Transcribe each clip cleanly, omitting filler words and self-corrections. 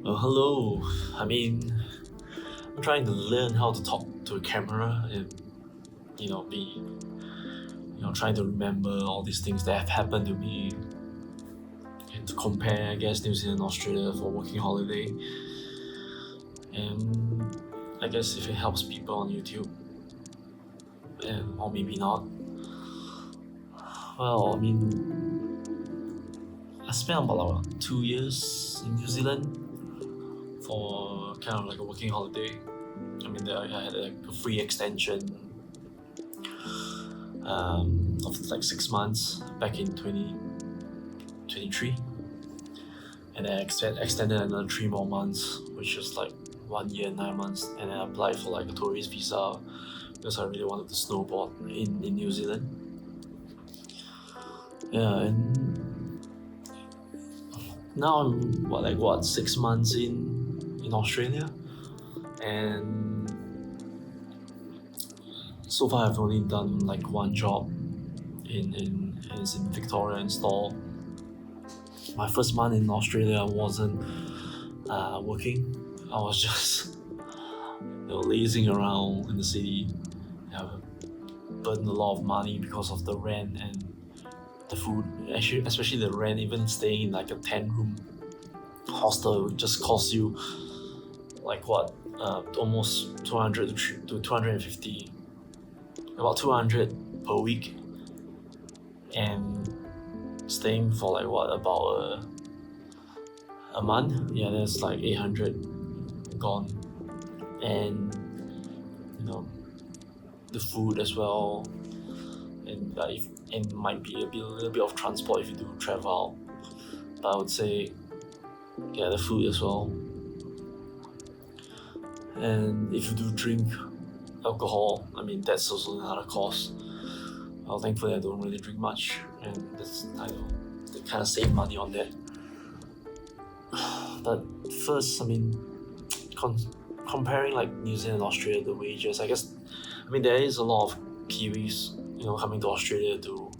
Hello. I mean, I'm trying to learn how to talk to a camera and, be, trying to remember all these things that have happened to me and to compare, I guess, New Zealand and Australia for working holiday. And I guess if it helps people on YouTube, or maybe not. Well, I mean, I spent about 2 years in New Zealand for kind of like a working holiday. I mean, I had like a free extension of like 6 months back in 2023, and then extended another 3 more months, which is like 1 year and 9 months, and then I applied for like a tourist visa because I really wanted to snowboard in New Zealand. Yeah, and now I'm 6 months in Australia, and so far I've only done like one job it's in Victoria and store. My first month in Australia I wasn't working. I was just lazing around in the city. I burned a lot of money because of the rent and the food. Actually, especially the rent. Even staying in like a 10 room hostel would just cost you like what almost 200 to 250, about 200 per week, and staying for like what about a month. Yeah, that's like 800 gone. And the food as well, and might be a little bit of transport if you do travel out. But I would say, yeah, the food as well. And if you do drink alcohol, I mean, that's also another cost. Well, thankfully I don't really drink much, and that's they kind of save money on that. But first, I mean, comparing like New Zealand and Australia, the wages, I guess, I mean, there is a lot of Kiwis, coming to Australia to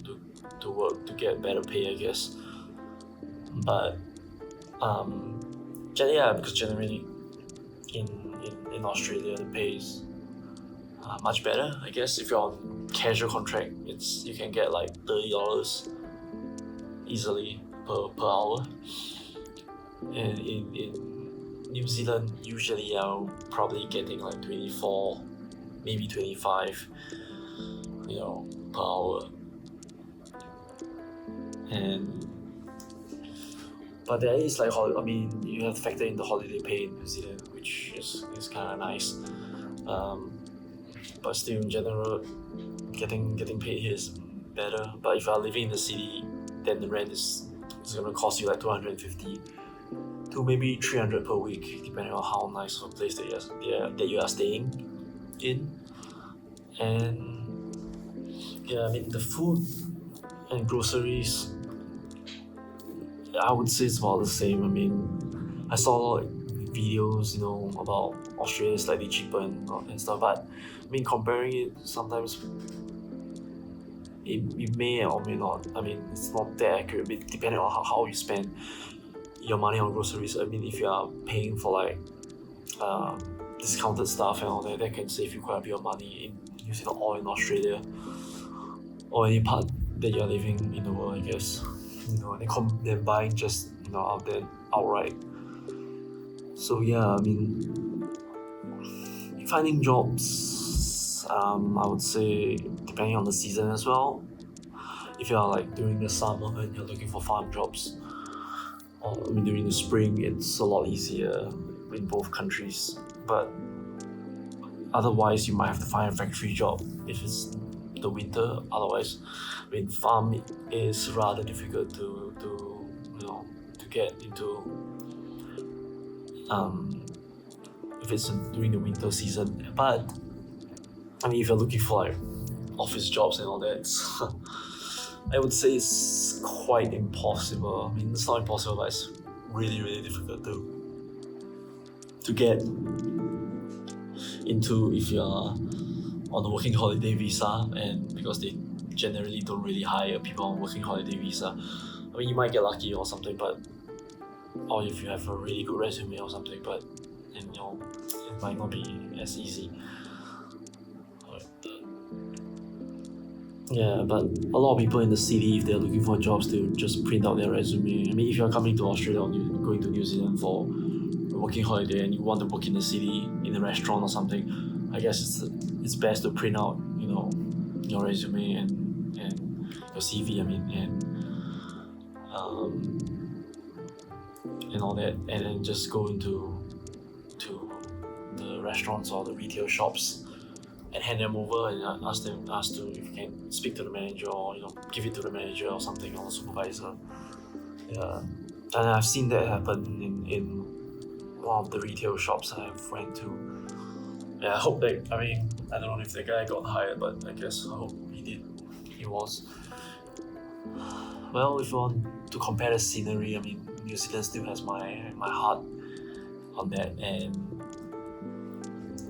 work to get better pay, I guess. But because generally in Australia the pay is much better, I guess. If you're on casual contract, you can get like $30 easily per hour. And in New Zealand, usually I'm probably getting like 24, maybe 25, per hour. But there is like, you have to factor in the holiday pay in New Zealand, which is kind of nice. But still, in general, getting paid here is better. But if you are living in the city, then the rent is going to cost you like 250 to maybe 300 per week, depending on how nice of a place that you are staying in. And yeah, I mean, the food and groceries, I would say it's about the same. I mean, I saw like videos, about Australia slightly cheaper and stuff, but I mean, comparing it, sometimes it may or may not. I mean, it's not that accurate, depending on how you spend your money on groceries. I mean, if you are paying for like discounted stuff and all that can save you quite a bit of money in New Zealand or in Australia or any part that you're living in the world, I guess. Than buying just out there outright. So yeah, I mean, finding jobs, I would say depending on the season as well. If you're like during the summer and you're looking for farm jobs, or during the spring, it's a lot easier in both countries. But otherwise, you might have to find a factory job if it's the winter. Otherwise, I mean, farm is rather difficult to get into if it's during the winter season. But I mean, if you're looking for like office jobs and all that, I would say it's quite impossible. I mean, it's not impossible, but it's really, really difficult to get into if you're on a working holiday visa, and because they generally don't really hire people on working holiday visa. I mean, you might get lucky or something, but or if you have a really good resume or something, but and it might not be as easy. Yeah, but a lot of people in the city, if they're looking for jobs, they would just print out their resume. I mean, if you're coming to Australia or going to New Zealand for a working holiday and you want to work in the city, in a restaurant or something, I guess it's best to print out, your resume and your CV. I mean, and all that, and then just go into to the restaurants or the retail shops and hand them over and ask to if you can speak to the manager or give it to the manager or something, or the supervisor. Yeah, and I've seen that happen in one of the retail shops I've went to. Yeah, I hope that, I don't know if the guy got hired, but I hope he did. He was. Well, if you want to compare the scenery, New Zealand still has my heart on that, and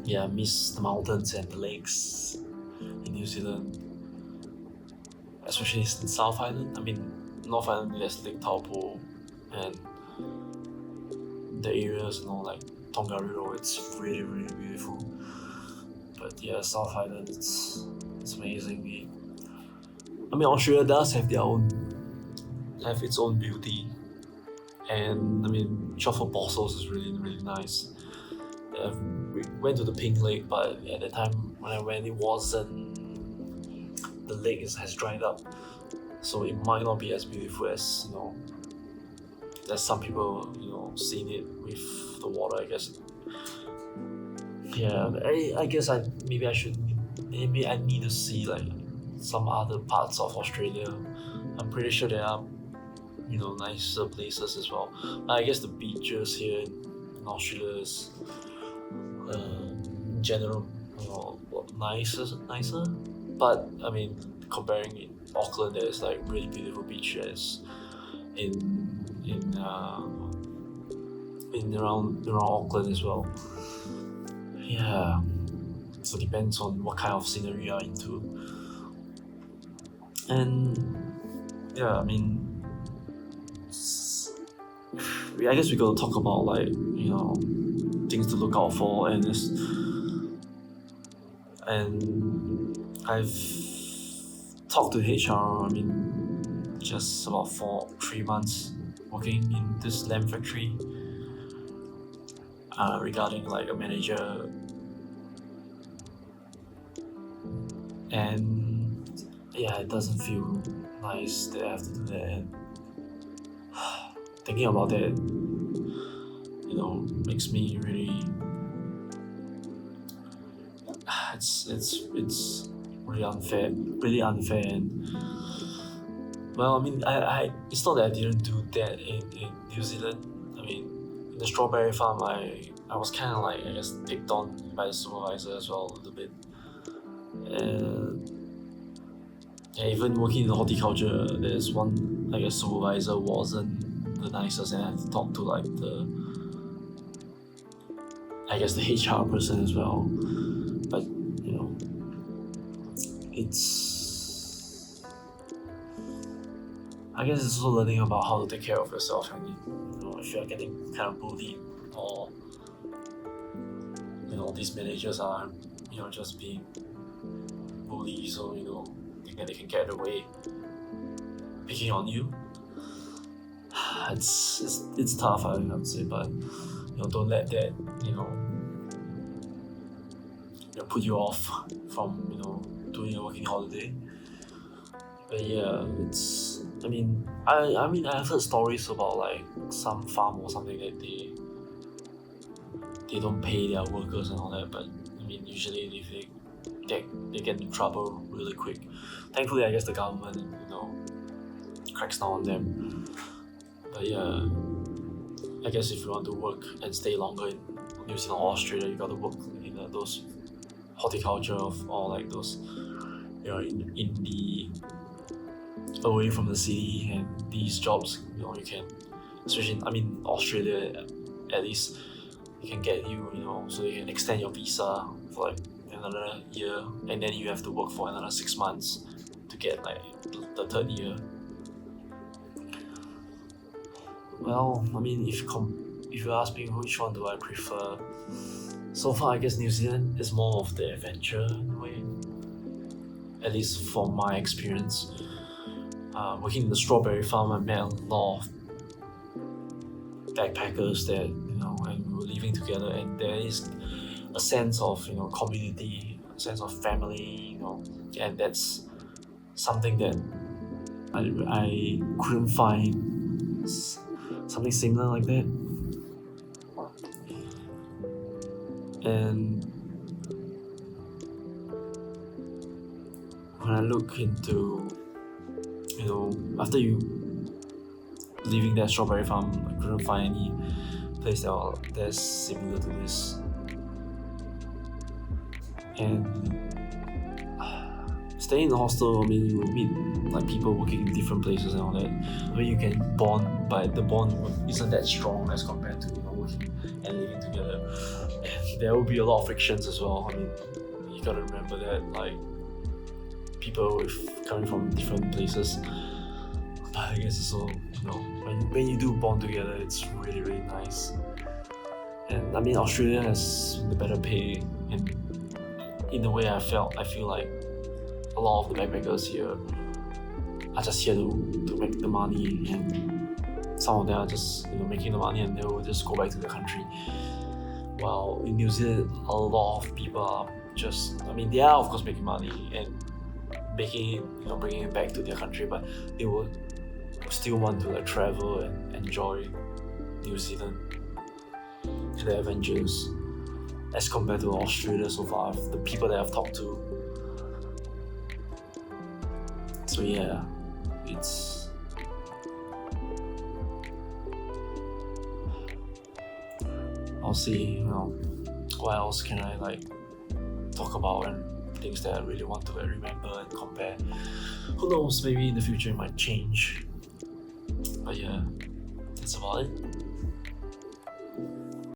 yeah, I miss the mountains and the lakes in New Zealand, especially in South Island. North Island, there's Lake Taupo and the areas, like Tongariro, it's really, really beautiful. But yeah, South Island, it's amazing. Australia does have its own beauty, and Short for Fossils is really, really nice. We went to the Pink Lake, but at the time when I went, the lake has dried up, so it might not be as beautiful as as some people seen it with the water. I guess. Yeah, I guess maybe I need to see like some other parts of Australia. I'm pretty sure there are nicer places as well. I guess the beaches here in Australia is in general nicer. But comparing it, Auckland, there's like really beautiful beaches in around Auckland as well. Yeah, so depends on what kind of scenery you're into. And yeah, I guess we gotta talk about like things to look out for, and I've talked to HR. Just about 3 months working in this lamp factory, regarding like a manager, and yeah, it doesn't feel nice that I have to do that. And thinking about that, makes me really. It's really unfair, and well, I it's not that I didn't do that in New Zealand. In the strawberry farm, I was kind of like, I guess, picked on by the supervisor as well a little bit, and yeah, even working in the horticulture, there's one, I guess, supervisor wasn't the nicest, and I had to talk to like the HR person as well. But I guess it's also learning about how to take care of yourself. If you're getting kind of bullied, or these managers are just being bullies, so think that they can get away picking on you. It's tough, I would say, but don't let that put you off from doing a working holiday. But yeah, I've heard stories about like some farm or something that they don't pay their workers and all that, but usually if they get in trouble really quick. Thankfully, I guess the government cracks down on them. But yeah, I guess if you want to work and stay longer in New Zealand or Australia, you got to work in those horticulture or like those in the away from the city, and these jobs you can, especially Australia, at least you can get so you can extend your visa for like another year, and then you have to work for another 6 months to get like the third year. Well, I mean, if you ask me which one do I prefer, so far I guess New Zealand is more of the adventure in a way, at least from my experience. Working in the strawberry farm, I met a lot of backpackers that and we were living together, and there is a sense of community, a sense of family, and that's something that I couldn't find something similar like that. And when I look into, after you leaving that strawberry farm, I couldn't find any place that's similar to this. And staying in the hostel, I mean, you will meet like people working in different places and all that. I mean, you can bond, but the bond isn't that strong as compared to working and living together. And there will be a lot of frictions as well. I mean, you gotta remember that like people coming from different places. But I guess also, when you do bond together, it's really really nice. And I mean, Australia has the better pay, and in a way, I feel like a lot of the backpackers here are just here to make the money, and some of them are just making the money and they will just go back to their country. While in New Zealand, a lot of people are they are of course making money and making it, bringing it back to their country, but they will still want to like travel and enjoy New Zealand and the adventures as compared to Australia so far, the people that I've talked to. So yeah, it's I'll see, what else can I like talk about and things that I really want to remember and compare. Who knows, maybe in the future it might change. But yeah, that's about it.